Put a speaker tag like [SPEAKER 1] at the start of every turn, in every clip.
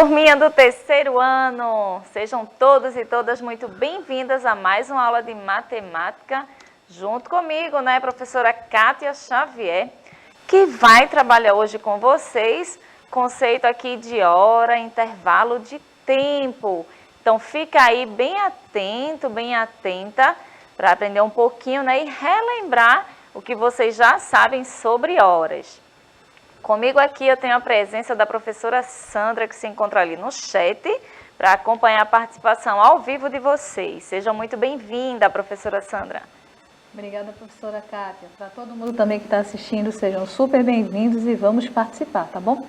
[SPEAKER 1] turminha do terceiro ano, sejam todos e todas muito bem-vindas a mais uma aula de matemática, junto comigo, né, professora Kátia Xavier, que vai trabalhar hoje com vocês, conceito aqui de hora, intervalo de tempo. Então, fica aí bem atento, bem atenta, para aprender um pouquinho, né, e relembrar o que vocês já sabem sobre horas. Comigo aqui eu tenho a presença da professora Sandra, que se encontra ali no chat, para acompanhar a participação ao vivo de vocês. Seja muito bem-vinda, professora Sandra.
[SPEAKER 2] Obrigada, professora Kátia. Para todo mundo também que está assistindo, sejam super bem-vindos e vamos participar, tá bom?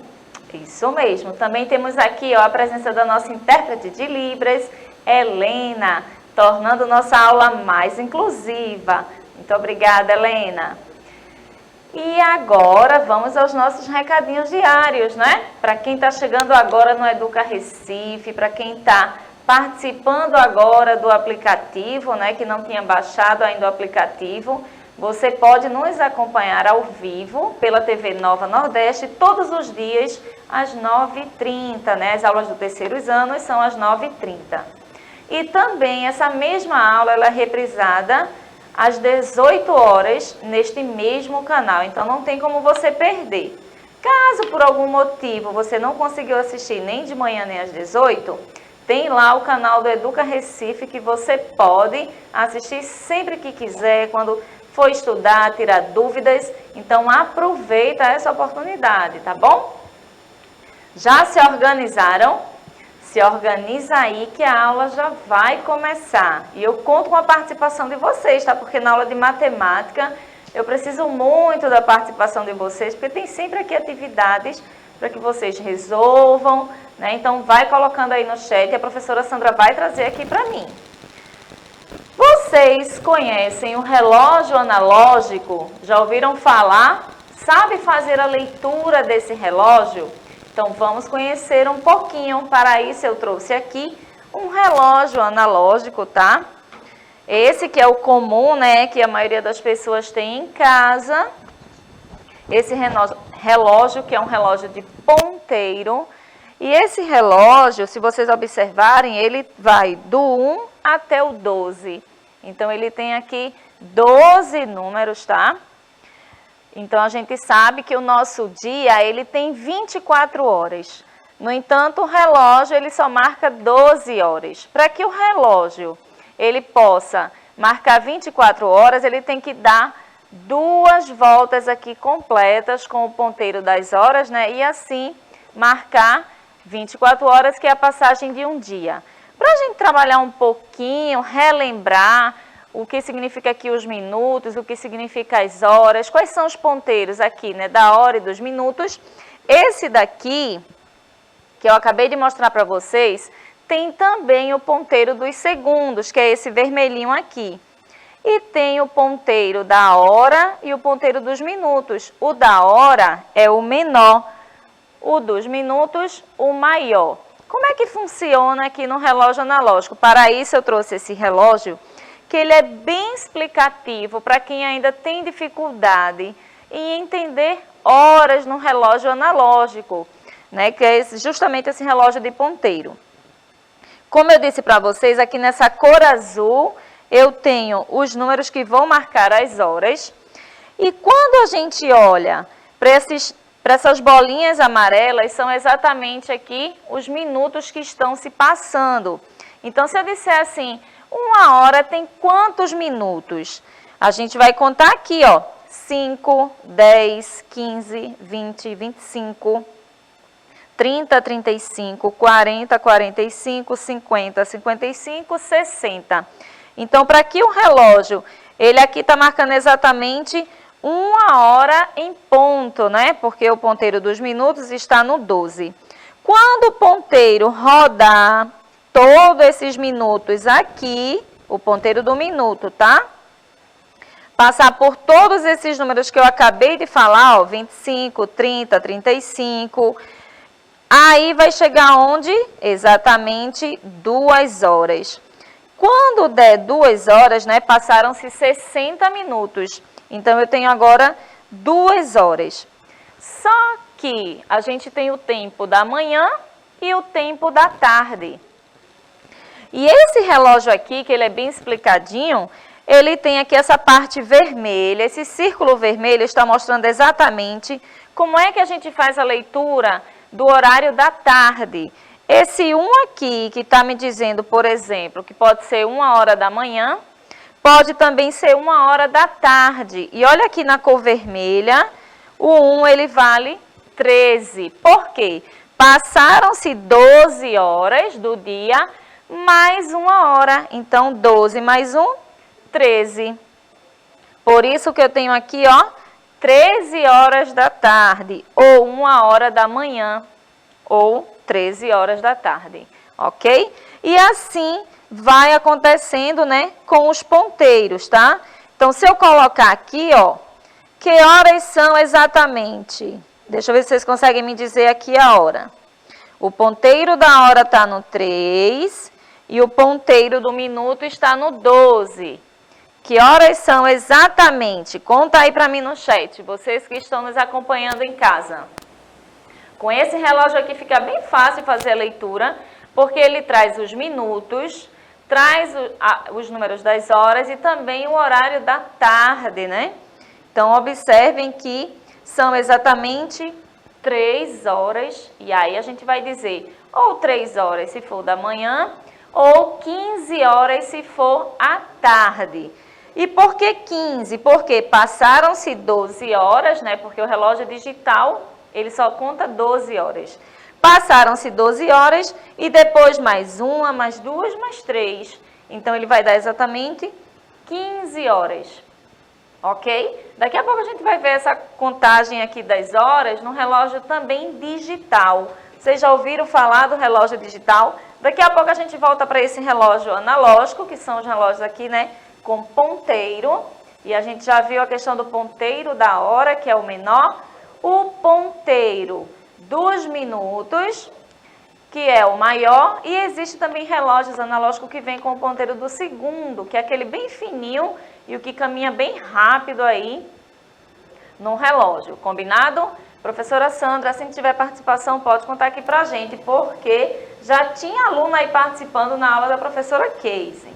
[SPEAKER 1] Isso mesmo. Também temos aqui a presença da nossa intérprete de Libras, Helena, tornando nossa aula mais inclusiva. Muito obrigada, Helena. E agora vamos aos nossos recadinhos diários, né? Para quem está chegando agora no Educa Recife, para quem está participando agora do aplicativo, né? Que não tinha baixado ainda o aplicativo, você pode nos acompanhar ao vivo pela TV Nova Nordeste todos os dias às 9h30, né? As aulas do terceiros anos são às 9h30. E também essa mesma aula ela é reprisada às 18 horas neste mesmo canal, então não tem como você perder. Caso por algum motivo você não conseguiu assistir nem de manhã nem às 18, tem lá o canal do Educa Recife que você pode assistir sempre que quiser, quando for estudar, tirar dúvidas. Então aproveita essa oportunidade, tá bom? Já se organizaram? Se organiza aí que a aula já vai começar. E eu conto com a participação de vocês, tá? Porque na aula de matemática eu preciso muito da participação de vocês, porque tem sempre aqui atividades para que vocês resolvam, né? Então vai colocando aí no chat, a professora Sandra vai trazer aqui para mim. Vocês conhecem o relógio analógico? Já ouviram falar? Sabe fazer a leitura desse relógio? Então, vamos conhecer um pouquinho. Para isso, eu trouxe aqui um relógio analógico, tá? Esse que é o comum, né? Que a maioria das pessoas tem em casa. Esse relógio que é um relógio de ponteiro. E esse relógio, se vocês observarem, ele vai do 1 até o 12. Então, ele tem aqui 12 números, tá? Então, a gente sabe que o nosso dia, ele tem 24 horas. No entanto, o relógio, ele só marca 12 horas. Para que o relógio, ele possa marcar 24 horas, ele tem que dar 2 voltas aqui completas com o ponteiro das horas, né? E assim, marcar 24 horas, que é a passagem de um dia. Para a gente trabalhar um pouquinho, relembrar o que significa aqui os minutos, o que significa as horas, quais são os ponteiros aqui, né, da hora e dos minutos. Esse daqui, que eu acabei de mostrar para vocês, tem também o ponteiro dos segundos, que é esse vermelhinho aqui. E tem o ponteiro da hora e o ponteiro dos minutos. O da hora é o menor, o dos minutos, o maior. Como é que funciona aqui no relógio analógico? Para isso eu trouxe esse relógio, que ele é bem explicativo para quem ainda tem dificuldade em entender horas no relógio analógico, né? Que é justamente esse relógio de ponteiro. Como eu disse para vocês, aqui nessa cor azul, eu tenho os números que vão marcar as horas. E quando a gente olha para essas bolinhas amarelas, são exatamente aqui os minutos que estão se passando. Então, se eu disser assim, 1 hora tem quantos minutos? A gente vai contar aqui, ó, 5, 10, 15, 20, 25, 30, 35, 40, 45, 50, 55, 60. Então, para que o relógio, ele aqui está marcando exatamente 1 hora em ponto, né? Porque o ponteiro dos minutos está no 12. Quando o ponteiro rodar todos esses minutos aqui, o ponteiro do minuto, tá? Passar por todos esses números que eu acabei de falar, ó, 25, 30, 35. Aí vai chegar onde? Exatamente 2 horas. Quando der 2 horas, né, passaram-se 60 minutos. Então, eu tenho agora 2 horas. Só que a gente tem o tempo da manhã e o tempo da tarde. E esse relógio aqui, que ele é bem explicadinho, ele tem aqui essa parte vermelha, esse círculo vermelho está mostrando exatamente como é que a gente faz a leitura do horário da tarde. Esse 1 aqui, que está me dizendo, por exemplo, que pode ser 1h da manhã, pode também ser 1h da tarde. E olha aqui na cor vermelha, o 1 ele vale 13. Por quê? Passaram-se 12 horas do dia mais 1h. Então, 12 mais 1, 13. Por isso que eu tenho aqui, ó, 13 horas da tarde, ou 1h da manhã, ou 13 horas da tarde, ok? E assim vai acontecendo, né, com os ponteiros, tá? Então, se eu colocar aqui, ó, que horas são exatamente? Deixa eu ver se vocês conseguem me dizer aqui a hora. O ponteiro da hora está no 3 e o ponteiro do minuto está no 12. Que horas são exatamente? Conta aí para mim no chat, vocês que estão nos acompanhando em casa. Com esse relógio aqui fica bem fácil fazer a leitura, porque ele traz os minutos, traz os números das horas e também o horário da tarde, né? Então, observem que são exatamente 3 horas, e aí a gente vai dizer ou 3 horas se for da manhã, ou 15 horas se for à tarde. E por que 15? Porque passaram-se 12 horas, né? Porque o relógio digital, ele só conta 12 horas. Passaram-se 12 horas e depois mais 1, mais 2, mais 3. Então, ele vai dar exatamente 15 horas. Ok? Daqui a pouco a gente vai ver essa contagem aqui das horas no relógio também digital. Vocês já ouviram falar do relógio digital? Daqui a pouco a gente volta para esse relógio analógico, que são os relógios aqui, né, com ponteiro. E a gente já viu a questão do ponteiro da hora, que é o menor. O ponteiro dos minutos, que é o maior. E existe também relógios analógicos que vem com o ponteiro do segundo, que é aquele bem fininho e o que caminha bem rápido aí no relógio. Combinado? Professora Sandra, assim que tiver participação, pode contar aqui pra gente, porque já tinha aluno aí participando na aula da professora Casey.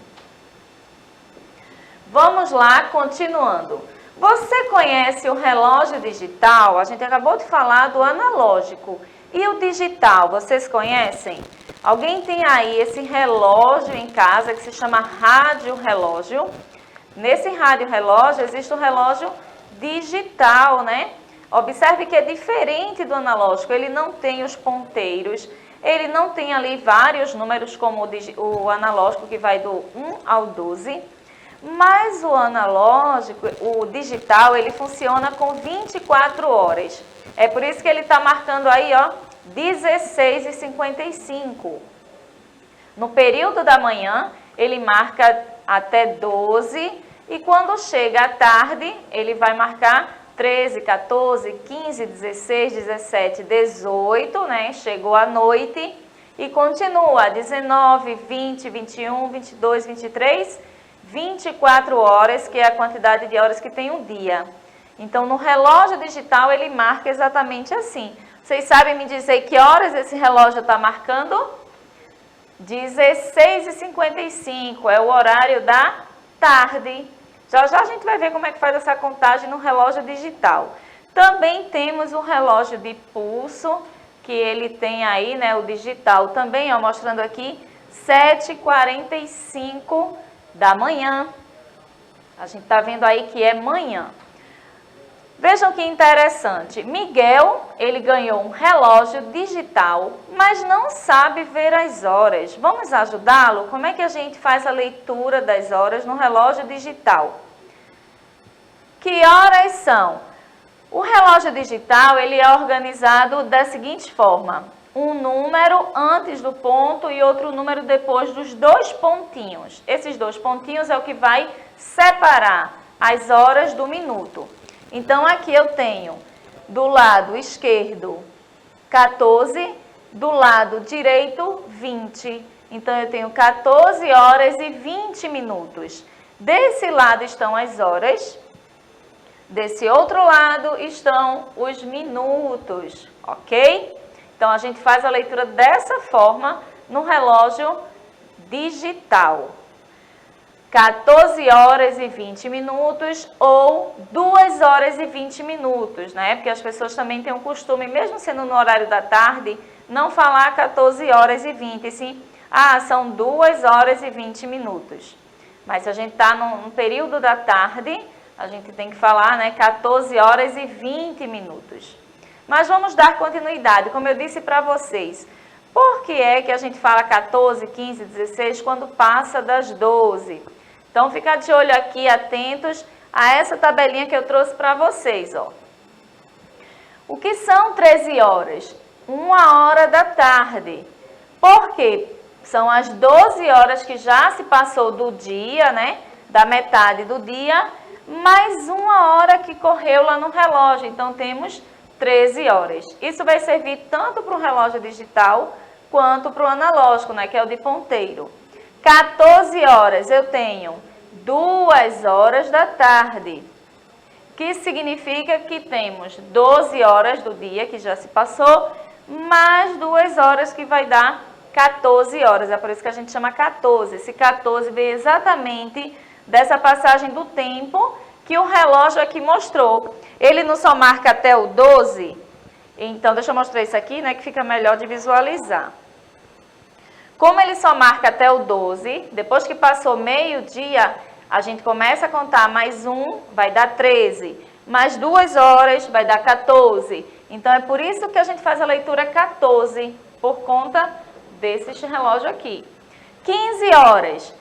[SPEAKER 1] Vamos lá, continuando. Você conhece o relógio digital? A gente acabou de falar do analógico. E o digital, vocês conhecem? Alguém tem aí esse relógio em casa que se chama rádio relógio? Nesse rádio relógio existe o relógio digital, né? Observe que é diferente do analógico, ele não tem os ponteiros, ele não tem ali vários números como o analógico que vai do 1 ao 12, mas o analógico, o digital, ele funciona com 24 horas. É por isso que ele está marcando aí, ó, 16h55. No período da manhã, ele marca até 12 e quando chega à tarde, ele vai marcar 13, 14, 15, 16, 17, 18, né? Chegou à noite e continua 19, 20, 21, 22, 23, 24 horas, que é a quantidade de horas que tem um dia. Então, no relógio digital, ele marca exatamente assim. Vocês sabem me dizer que horas esse relógio está marcando? 16h55, é o horário da tarde. Já já a gente vai ver como é que faz essa contagem no relógio digital. Também temos o relógio de pulso, que ele tem aí, né, o digital também, ó, mostrando aqui, 7h45 da manhã. A gente está vendo aí que é manhã. Vejam que interessante. Miguel, ele ganhou um relógio digital, mas não sabe ver as horas. Vamos ajudá-lo? Como é que a gente faz a leitura das horas no relógio digital? Que horas são? O relógio digital, ele é organizado da seguinte forma. Um número antes do ponto e outro número depois dos dois pontinhos. Esses dois pontinhos é o que vai separar as horas do minuto. Então, aqui eu tenho do lado esquerdo 14, do lado direito 20. Então, eu tenho 14 horas e 20 minutos. Desse lado estão as horas, desse outro lado estão os minutos, ok? Então, a gente faz a leitura dessa forma no relógio digital. 14 horas e 20 minutos ou 2 horas e 20 minutos, né? Porque as pessoas também têm o costume, mesmo sendo no horário da tarde, não falar 14 horas e 20, sim, são 2 horas e 20 minutos. Mas se a gente está no período da tarde, a gente tem que falar, né, 14 horas e 20 minutos. Mas vamos dar continuidade, como eu disse para vocês. Por que é que a gente fala 14, 15, 16 quando passa das 12? Então, fica de olho aqui, atentos a essa tabelinha que eu trouxe para vocês, ó. O que são 13 horas? 1 hora da tarde. Por quê? São as 12 horas que já se passou do dia, né? Da metade do dia, mais 1 hora que correu lá no relógio. Então, temos 13 horas. Isso vai servir tanto para o relógio digital quanto para o analógico, né? Que é o de ponteiro. 14 horas eu tenho 2 horas da tarde, que significa que temos 12 horas do dia que já se passou, mais 2 horas que vai dar 14 horas. É por isso que a gente chama 14. Esse 14 veio exatamente dessa passagem do tempo que o relógio aqui mostrou. Ele não só marca até o 12, então deixa eu mostrar isso aqui, né, que fica melhor de visualizar. Como ele só marca até o 12, depois que passou meio-dia, a gente começa a contar mais 1, vai dar 13. Mais 2 horas, vai dar 14. Então, é por isso que a gente faz a leitura 14, por conta desse relógio aqui. 15 horas,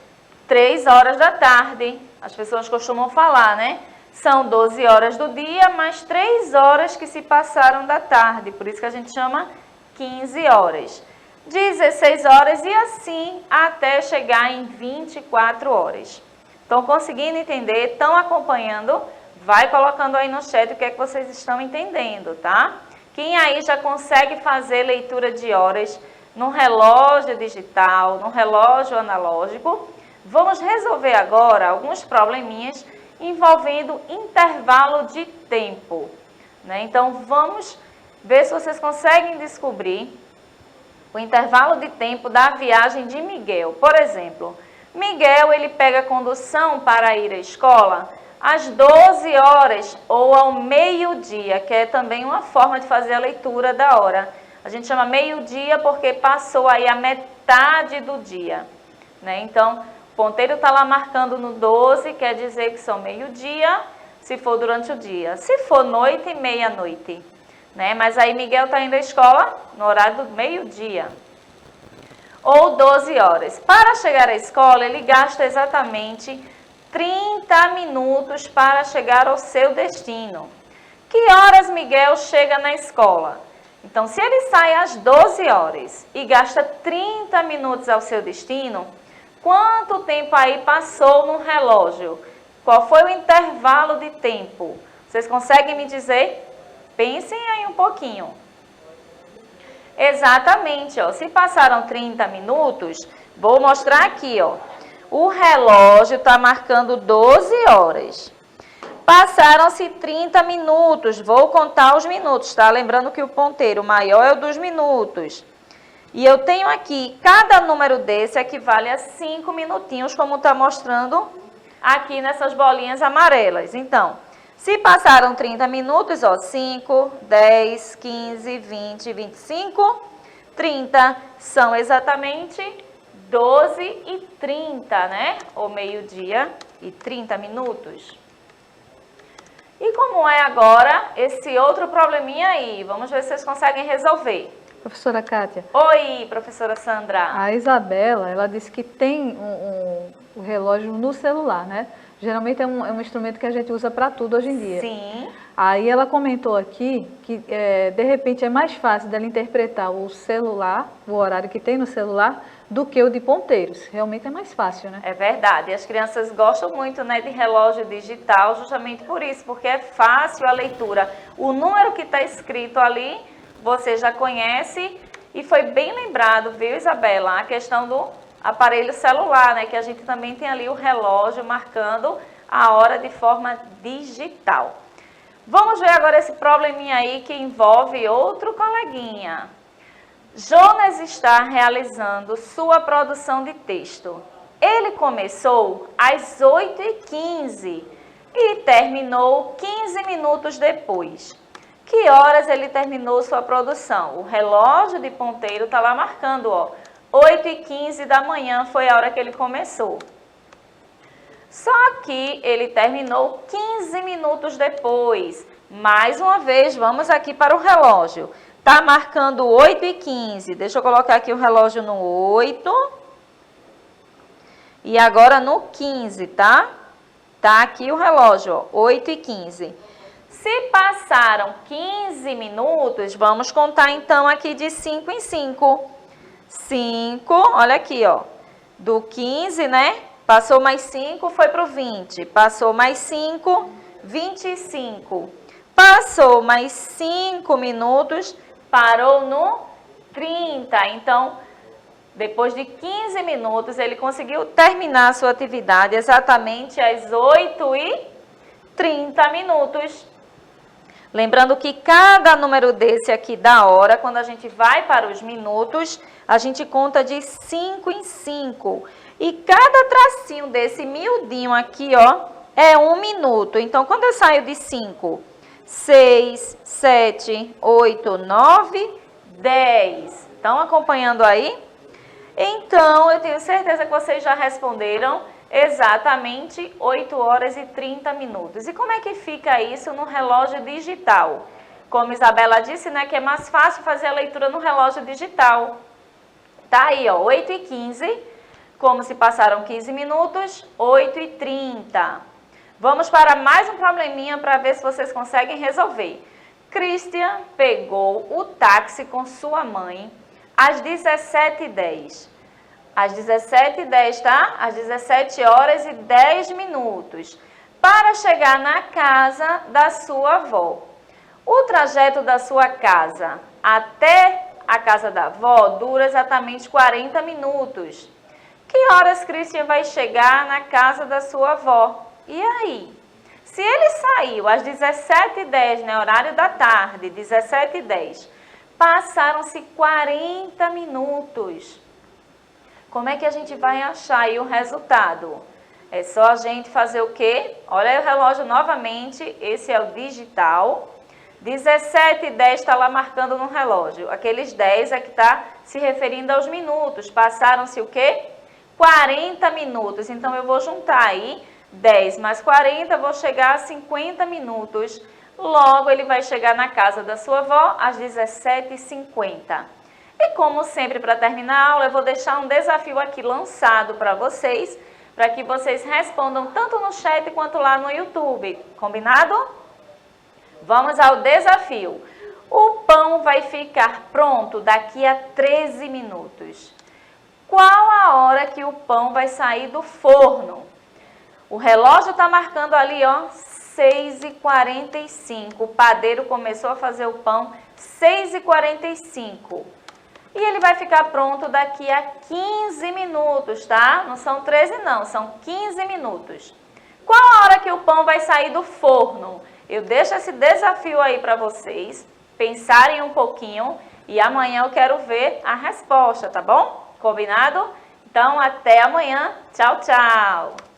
[SPEAKER 1] 3 horas da tarde. As pessoas costumam falar, né? São 12 horas do dia, mais 3 horas que se passaram da tarde. Por isso que a gente chama 15 horas. 16 horas e assim até chegar em 24 horas. Estão conseguindo entender? Estão acompanhando? Vai colocando aí no chat o que é que vocês estão entendendo, tá? Quem aí já consegue fazer leitura de horas no relógio digital, no relógio analógico? Vamos resolver agora alguns probleminhas envolvendo intervalo de tempo, né? Então, vamos ver se vocês conseguem descobrir o intervalo de tempo da viagem de Miguel. Por exemplo, Miguel, ele pega a condução para ir à escola às 12 horas ou ao meio-dia, que é também uma forma de fazer a leitura da hora. A gente chama meio-dia porque passou aí a metade do dia, né? Então, o ponteiro está lá marcando no 12, quer dizer que são meio-dia, se for durante o dia. Se for noite, meia-noite, né? Mas aí Miguel está indo à escola no horário do meio-dia. Ou 12 horas. Para chegar à escola, ele gasta exatamente 30 minutos para chegar ao seu destino. Que horas Miguel chega na escola? Então, se ele sai às 12 horas e gasta 30 minutos ao seu destino, quanto tempo aí passou no relógio? Qual foi o intervalo de tempo? Vocês conseguem me dizer? Pensem aí um pouquinho. Exatamente, ó. Se passaram 30 minutos, vou mostrar aqui, ó. O relógio está marcando 12 horas. Passaram-se 30 minutos, vou contar os minutos, tá? Lembrando que o ponteiro maior é o dos minutos. E eu tenho aqui, cada número desse equivale a 5 minutinhos, como está mostrando aqui nessas bolinhas amarelas. Então, se passaram 30 minutos, ó, 5, 10, 15, 20, 25, 30, são exatamente 12 e 30, né? Ou meio-dia e 30 minutos. E como é agora esse outro probleminha aí? Vamos ver se vocês conseguem resolver.
[SPEAKER 2] Professora Kátia.
[SPEAKER 1] Oi, professora Sandra.
[SPEAKER 2] A Isabela, ela disse que tem o relógio no celular, né? Geralmente é um instrumento que a gente usa para tudo hoje em dia.
[SPEAKER 1] Sim.
[SPEAKER 2] Aí ela comentou aqui que, de repente, é mais fácil dela interpretar o celular, o horário que tem no celular, do que o de ponteiros. Realmente é mais fácil, né?
[SPEAKER 1] É verdade. As crianças gostam muito, né, de relógio digital, justamente por isso, porque é fácil a leitura. O número que está escrito ali, você já conhece e foi bem lembrado, viu, Isabela? A questão do aparelho celular, né? Que a gente também tem ali o relógio marcando a hora de forma digital. Vamos ver agora esse probleminha aí que envolve outro coleguinha. Jonas está realizando sua produção de texto. Ele começou às 8h15 e terminou 15 minutos depois. Que horas ele terminou sua produção? O relógio de ponteiro está lá marcando, ó, 8h15 da manhã foi a hora que ele começou. Só que ele terminou 15 minutos depois. Mais uma vez, vamos aqui para o relógio. Está marcando 8h15. Deixa eu colocar aqui o relógio no 8. E agora no 15, tá? Tá aqui o relógio, ó, 8h15. Se passaram 15 minutos, vamos contar então aqui de 5 em 5. 5, olha aqui, ó. Do 15, né? Passou mais 5, foi para o 20. Passou mais 5, 25. Passou mais 5 minutos, parou no 30. Então, depois de 15 minutos, ele conseguiu terminar a sua atividade exatamente às 8h30. Lembrando que cada número desse aqui da hora, quando a gente vai para os minutos, a gente conta de 5 em 5. E cada tracinho desse miudinho aqui, ó, é 1 minuto. Então, quando eu saio de 5, 6, 7, 8, 9, 10. Estão acompanhando aí? Então, eu tenho certeza que vocês já responderam exatamente 8h30. E como é que fica isso no relógio digital? Como Isabela disse, né, que é mais fácil fazer a leitura no relógio digital. Tá aí, ó, 8h15, como se passaram 15 minutos, 8h30. Vamos para mais um probleminha para ver se vocês conseguem resolver. Christian pegou o táxi com sua mãe às 17h10. Às 17h10, tá? Às 17h10, para chegar na casa da sua avó. O trajeto da sua casa até a casa da avó dura exatamente 40 minutos. Que horas Christian vai chegar na casa da sua avó? E aí? Se ele saiu às 17h10, né, horário da tarde, 17h10, passaram-se 40 minutos. Como é que a gente vai achar aí o resultado? É só a gente fazer o quê? Olha aí o relógio novamente, esse é o digital. 17h10 está lá marcando no relógio. Aqueles 10 é que está se referindo aos minutos. Passaram-se o quê? 40 minutos. Então, eu vou juntar aí 10 mais 40, vou chegar a 50 minutos. Logo, ele vai chegar na casa da sua avó às 17h50. E como sempre, para terminar a aula, eu vou deixar um desafio aqui lançado para vocês, para que vocês respondam tanto no chat quanto lá no YouTube. Combinado? Vamos ao desafio. O pão vai ficar pronto daqui a 13 minutos. Qual a hora que o pão vai sair do forno? O relógio está marcando ali, ó, 6h45. O padeiro começou a fazer o pão 6h45. E ele vai ficar pronto daqui a 15 minutos, tá? Não são 13 não, são 15 minutos. Qual a hora que o pão vai sair do forno? Eu deixo esse desafio aí para vocês pensarem um pouquinho e amanhã eu quero ver a resposta, tá bom? Combinado? Então, até amanhã. Tchau, tchau!